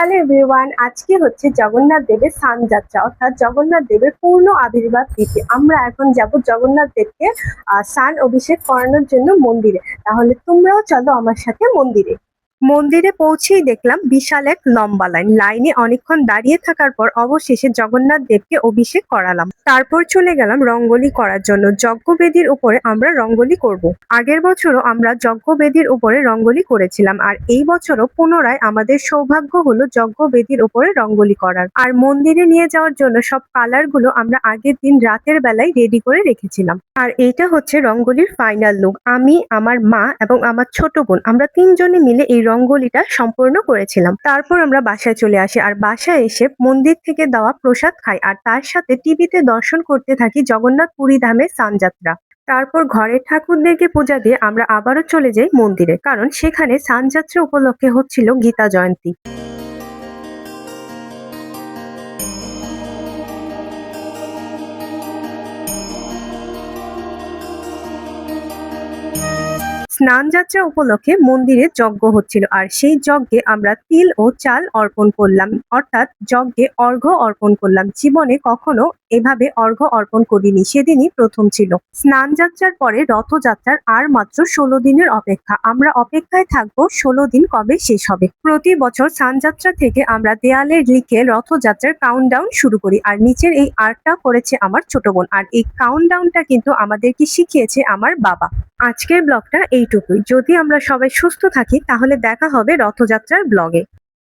Hello everyone, আজকে হচ্ছে জগন্নাথ দেবের স্নানযাত্রা অর্থাৎ জগন্নাথ দেবের পূর্ণ আবির্ভাব তিথি। আমরা এখন যাব জগন্নাথ দেবকে স্নান অভিষেক করানোর জন্য মন্দিরে। তাহলে তোমরাও চলো আমার সাথে মন্দিরে। মন্দিরে পৌঁছেই দেখলাম বিশাল এক লম্বা লাইনে অনেকক্ষণ দাঁড়িয়ে থাকার পর অবশেষে জগন্নাথ দেবকে অভিষেক করালাম। তারপর চলে গেলাম রঙ্গোলি করার জন্য। যজ্ঞবেদীর উপরে আমরা রঙ্গোলি করব। আগের বছরও আমরা যজ্ঞবেদীর উপরে রঙ্গোলি করেছিলাম, আর এই বছরও পুনরায় আমাদের সৌভাগ্য হলো যজ্ঞবেদীর উপরে রঙ্গোলি করার। আর মন্দিরে নিয়ে যাওয়ার জন্য সব কালার গুলো আমরা আগের দিন রাতের বেলায় রেডি করে রেখেছিলাম। আর এইটা হচ্ছে রঙ্গোলির ফাইনাল লুক। আমি, আমার মা এবং আমার ছোট বোন, আমরা তিনজনে মিলে এই রঙ্গোলিটা সম্পূর্ণ করেছিলাম। তারপর আমরা বাসায় চলে আসি, আর বাসায় এসে মন্দির থেকে দেওয়া প্রসাদ খাই, আর তার সাথে টিভিতে দর্শন করতে থাকি জগন্নাথ পুরী ধামের স্নানযাত্রা। তারপর ঘরের ঠাকুরদেরকে পূজা দিয়ে আমরা আবারও চলে যাই মন্দিরে, কারণ সেখানে স্নানযাত্রা উপলক্ষে হচ্ছিল গীতা জয়ন্তী। স্নানযাত্রা উপলক্ষে মন্দিরে যজ্ঞ হচ্ছিল, আর সেই যজ্ঞে আমরা তিল ও চাল অর্পণ করলাম, অর্থাৎ যজ্ঞে অর্ঘ্য অর্পণ করলাম। জীবনে কখনো এভাবে অর্ঘ্য অর্পণ করিনি, সেদিনই প্রথম ছিল। স্নানযাত্রার পরে রথযাত্রার আর মাত্র 16 দিনের অপেক্ষা। আমরা অপেক্ষায় থাকবো 16 দিন কবে শেষ হবে। প্রতি বছর স্নানযাত্রা থেকে আমরা দেয়ালে লিখে রথযাত্রার কাউন্টডাউন শুরু করি, আর নিচের এই আর্টটা করেছে আমার ছোট বোন, আর এই কাউন্টডাউনটা কিন্তু আমাদেরকে শিখিয়েছে আমার বাবা। আজকের ব্লগটা এইটুকুই। যদি আমরা সবাই সুস্থ থাকি তাহলে দেখা হবে রথযাত্রার ব্লগে।